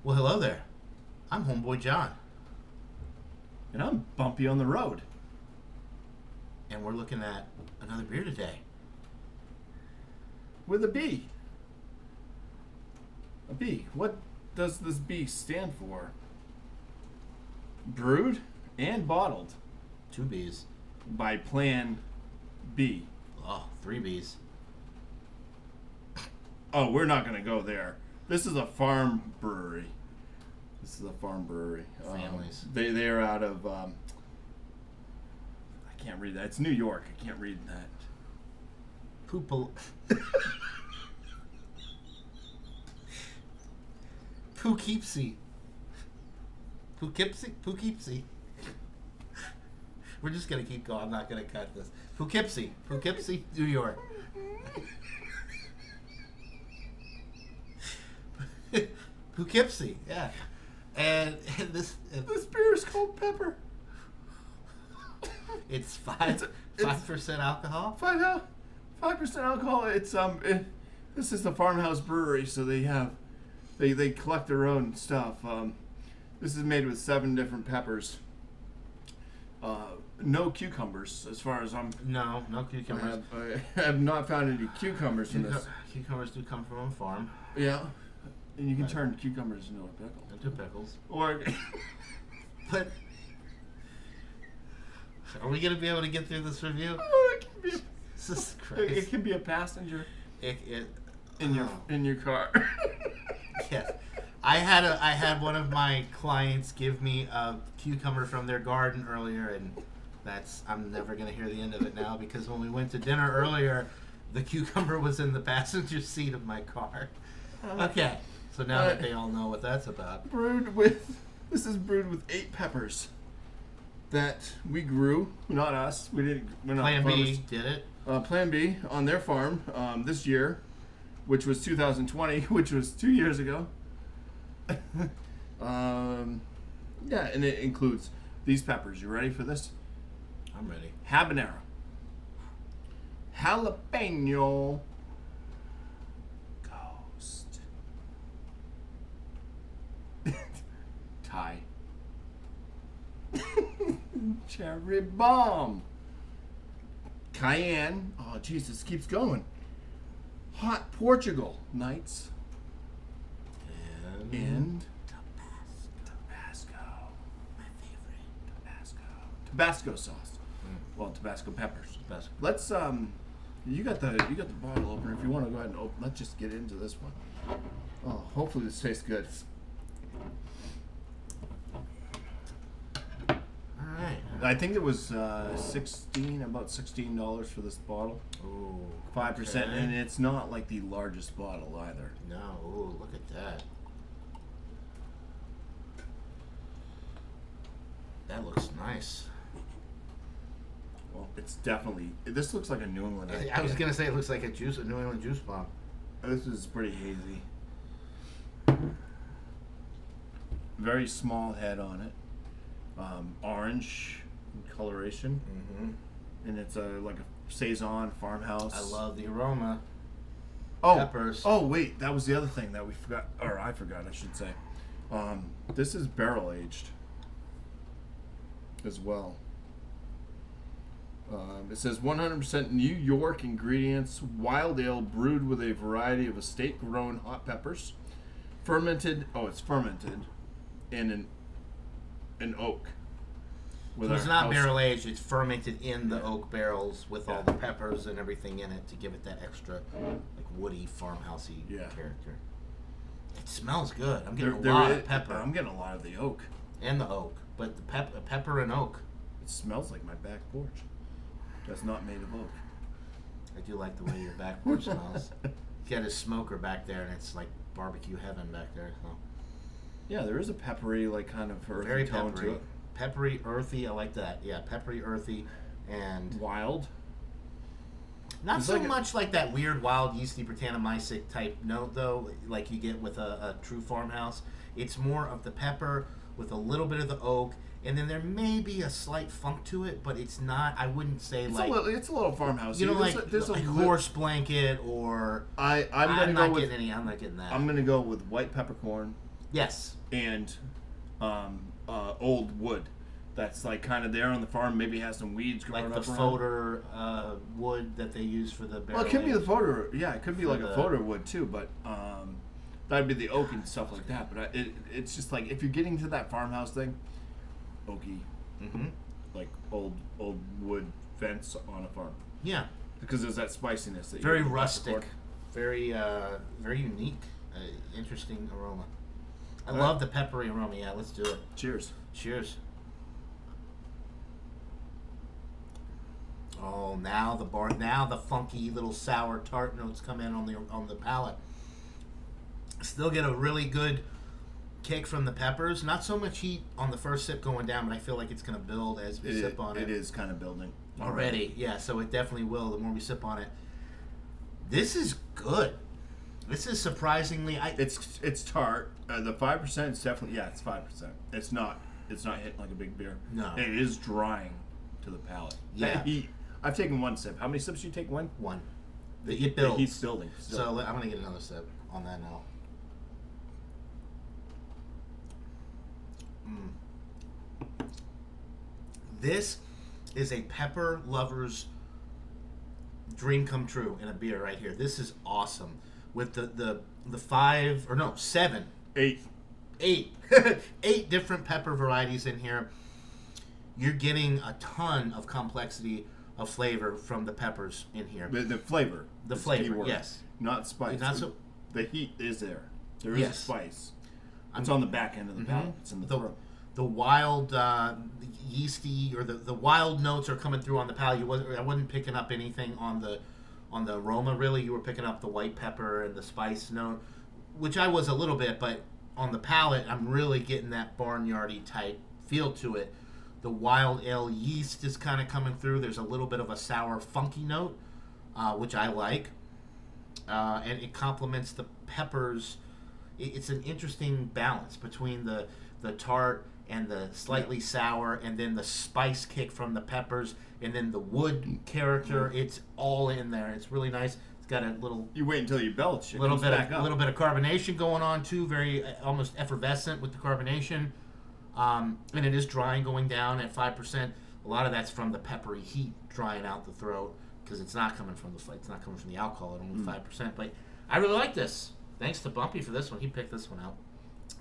Well, hello there. I'm Homeboy John, And I'm bumpy on the road. and we're looking at another beer today. With a B. A B. What does this B stand for? Brewed and bottled Two B's. by Plan B. Oh, three B's. Oh, we're not going to go there. This is a farm brewery. This is a farm brewery. Families. They are out of, I can't read that. It's New York. I can't read that. Poopal. Poughkeepsie. Poughkeepsie. We're just gonna keep going. I'm not gonna cut this. Poughkeepsie, New York. Poughkeepsie, yeah. And this This beer is called Pepper. it's 5% alcohol. 5% alcohol. It's this is the farmhouse brewery, so they collect their own stuff. This is made with 7 different peppers. No cucumbers, as far as No cucumbers. I have not found any cucumbers in this. Cucumbers do come from a farm. Yeah, and you can turn cucumbers into a pickle. Into pickles. Or But are we gonna be able to get through this review? it can be This is it crazy. can be a passenger It in your car. Yes. I had one of my clients give me a cucumber from their garden earlier, and I'm never gonna hear the end of it now, because when we went to dinner earlier, the cucumber was in the passenger seat of my car. Okay, so now that they all know what that's about. This is brewed with 8 peppers that we grew. Not us. We're not Plan farmers. B did it. Plan B on their farm this year, which was 2020, which was 2 years ago. Yeah, and it includes these peppers. You ready for this? I'm ready. Habanero, jalapeno, ghost, Thai, cherry bomb, cayenne. Oh, Jesus, keeps going. Hot Portugal nights and Tabasco. My favorite. Tabasco sauce. Well, Tabasco peppers. Tabasco. Let's you got the bottle opener. If you want to go ahead and open, let's just get into this one. Oh, hopefully this tastes good. All right. I think it was about $16 for this bottle. Ooh. 5%, okay. and it's not like the largest bottle either. No. Ooh, look at that. That looks nice. Well, it's definitely. This looks like a New England. I was gonna say it looks like a New England juice bomb. This is pretty hazy. Very small head on it. Orange in coloration. Mm-hmm. And it's like a saison farmhouse. I love the aroma. oh, peppers. Oh, wait, that was the other thing that we forgot, or I forgot, I should say. This is barrel aged as well. It says 100% New York ingredients, wild ale brewed with a variety of estate-grown hot peppers, fermented. Oh, it's fermented in an oak. So it's not barrel aged; it's fermented in the oak barrels with all the peppers and everything in it to give it that extra, like woody, farmhousey character. It smells good. I'm getting a lot of pepper. I'm getting a lot of the oak. And the oak, but the pepper and oak. It smells like my back porch. That's not made of oak. I do like the way your back porch smells. You got a smoker back there, and it's like barbecue heaven back there. So. Yeah, there is a peppery, like kind of earthy Very tone peppery. to it. Peppery, earthy. I like that. Yeah, peppery, earthy, and Wild. not It's so like much like that weird wild yeasty Britannomyces type note though, like you get with a true farmhouse. It's more of the pepper with a little bit of the oak, and then there may be a slight funk to it, but it's not. I wouldn't say It's like a little farmhouse. you know, there's like horse blanket or. I'm not not getting that. gonna go with white peppercorn, Yes. and old wood. That's like kind of there on the farm. Maybe has some weeds growing Like the up around. fodder wood that they use for the barrel. Well, it could be the fodder. Yeah, it could be For like a the- fodder wood too, but that'd be the oak and stuff like that. But it's just like if you're getting to that farmhouse thing, oaky, Mm-hmm. like old wood fence on a farm, Yeah. because there's that spiciness. That Very you rustic. Very very unique. Interesting aroma. I All love the peppery aroma. Yeah, let's do it. Cheers. Cheers. Oh, now the funky little sour tart notes come in on the palate. Still get a really good kick from the peppers. Not so much heat on the first sip going down, but I feel like it's going to build as we sip on it. It is kind of building Already. Yeah, so it definitely will the more we sip on it. This is good. This is surprisingly It's tart. The 5% is definitely it's 5%. It's not hitting like a big beer. No. It is drying to the palate. Yeah. That heat. I've taken one sip. How many sips do you take? One. one. The It builds. heat's building. Still. So I'm going to get another sip on that now. This is a pepper lover's dream come true in a beer right here. This is awesome. With the 7, 8. 8 different pepper varieties in here. You're getting a ton of complexity of flavor from the peppers in here. The flavor. The is flavor, key word. yes. Not spice. Not so- The heat is there. There is Yes. a spice. It's on the back end of the palate. It's in the throat. The wild yeasty or the wild notes are coming through on the palate. I wasn't picking up anything on the aroma really. You were picking up the white pepper and the spice note, which I was a little bit, but on the palate I'm really getting that barnyardy type feel to it. The wild ale yeast is kind of coming through. There's a little bit of a sour, funky note, which I like, and it complements the peppers. It's an interesting balance between the tart and the slightly sour, and then the spice kick from the peppers, and then the wood character. It's all in there. It's really nice. It's got a little You wait until you belch. It little comes bit back of up. little bit of carbonation going on too. Very almost effervescent with the carbonation, and it is drying going down at 5%. A lot of that's from the peppery heat drying out the throat because it's not coming from it's not coming from the alcohol at only 5%. But I really like this. Thanks to Bumpy for this one. He picked this one out.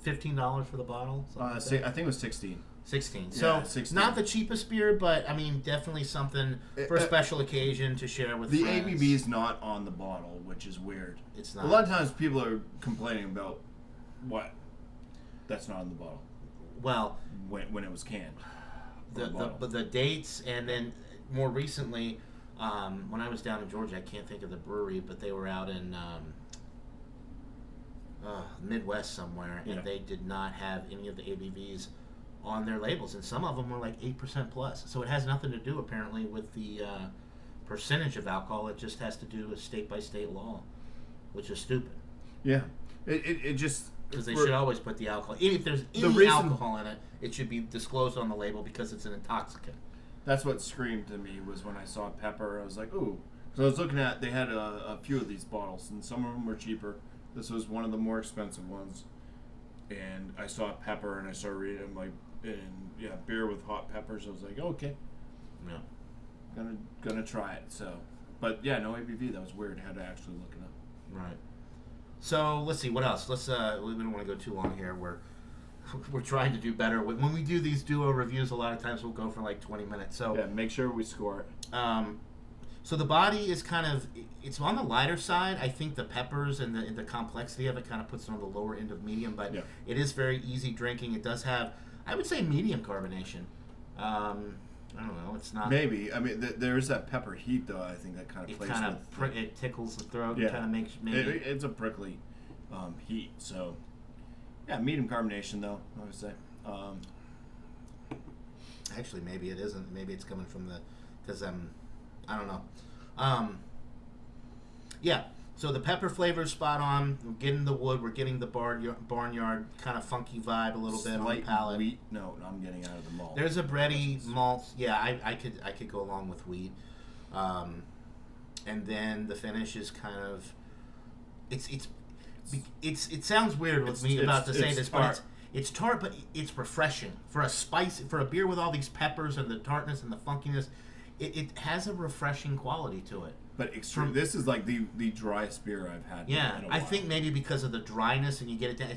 $15 for the bottle. I Like think that. it was 16. 16. Yeah, So 16. not the cheapest beer, but I mean definitely something for a special occasion to share with The friends. ABV is not on the bottle, which is weird. It's A not. lot of times people are complaining about what that's not on the bottle Well, when it was canned. but the dates, and then more recently, when I was down in Georgia, I can't think of the brewery, but they were out in Midwest somewhere, and Yeah. they did not have any of the ABVs on their labels, and some of them were like 8% plus. So it has nothing to do apparently with the percentage of alcohol. It just has to do with state by state law, which is stupid Yeah, it just because they for- should always put the alcohol. If there's any reason- alcohol in it, it should be disclosed on the label because it's an intoxicant. That's what screamed to me was when I saw pepper. I was like, ooh. So I was looking at, they had a few of these bottles, and some of them were cheaper. This was one of the more expensive ones. And I saw pepper, and I started reading, I'm like, beer with hot peppers. I was like, okay, Yeah. gonna try it. So, but yeah, no ABV. That was weird. I had to actually look it up. Right. So let's see what else. Let's we don't want to go too long here. We're trying to do better. When we do these duo reviews, a lot of times we'll go for like 20 minutes. So Yeah, make sure we score it. so the body is it's on the lighter side. I think the peppers and the complexity of it kind of puts it on the lower end of medium, but Yeah. it is very easy drinking. It does have, I would say, medium carbonation. I don't know. It's not. Maybe. I mean, there is that pepper heat, though. I think that kind of It plays kind with. of it tickles the throat. Yeah. It kind of makes maybe. It's a prickly heat. So, yeah, medium carbonation, though, I would say. Actually, maybe it isn't. Maybe it's coming from because I don't know. Yeah. So the pepper flavor is spot on. We're getting the wood. We're getting the barnyard kind of funky vibe a little bit on the Slight palate. wheat note I'm getting out of the malt. There's a bready malt. Yeah, I could go along with wheat. And then the finish is kind of it's It sounds weird with me about to say this, tart. but it's tart, but it's refreshing for a beer with all these peppers and the tartness and the funkiness. It has a refreshing quality to it. But extreme. This is like the driest beer I've had. Yeah, in a I while. think maybe because of the dryness and you get it down,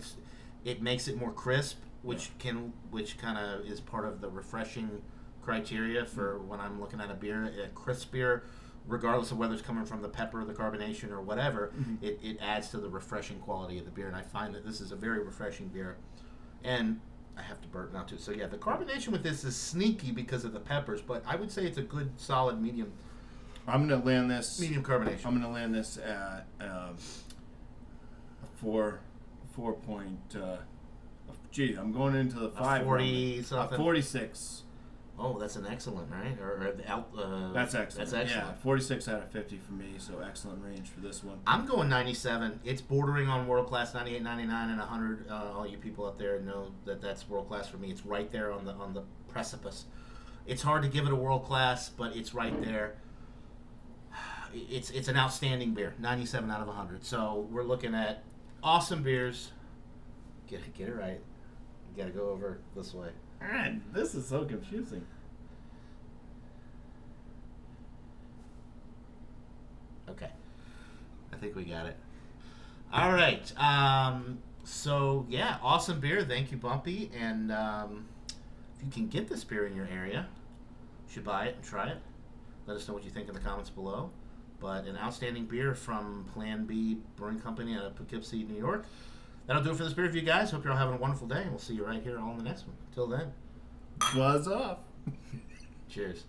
it makes it more crisp, which kind of is part of the refreshing criteria for when I'm looking at a crisp beer, regardless of whether it's coming from the pepper, the carbonation, or whatever. It adds to the refreshing quality of the beer, and I find that this is a very refreshing beer. And I have to burp now too. So yeah, the carbonation with this is sneaky because of the peppers, but I would say it's a good, solid medium. I'm gonna land this Medium carbonation. I'm gonna land this at a 4 point. Gee, I'm going into the 5. 40 something. 46. Oh, that's an excellent, right? That's excellent. That's excellent. Yeah, 46 out of 50 for me. So excellent range for this one. I'm going 97. It's bordering on world class. 98, 99, and 100. All you people out there know that that's world class for me. It's right there on the precipice. It's hard to give it a world class, but it's right there. It's an outstanding beer. 97 out of 100. So we're looking at awesome beers. Get it right. You got to go over this way. Man, this is so confusing. Okay. I think we got it. All right. So, yeah, awesome beer. Thank you, Bumpy. And if you can get this beer in your area, you should buy it and try it. Let us know what you think in the comments below. But an outstanding beer from Plan B Brewing Company out of Poughkeepsie, New York. That'll do it for this beer review, guys. Hope you're all having a wonderful day. And we'll see you right here all in the next one. Till then. Buzz off. Cheers.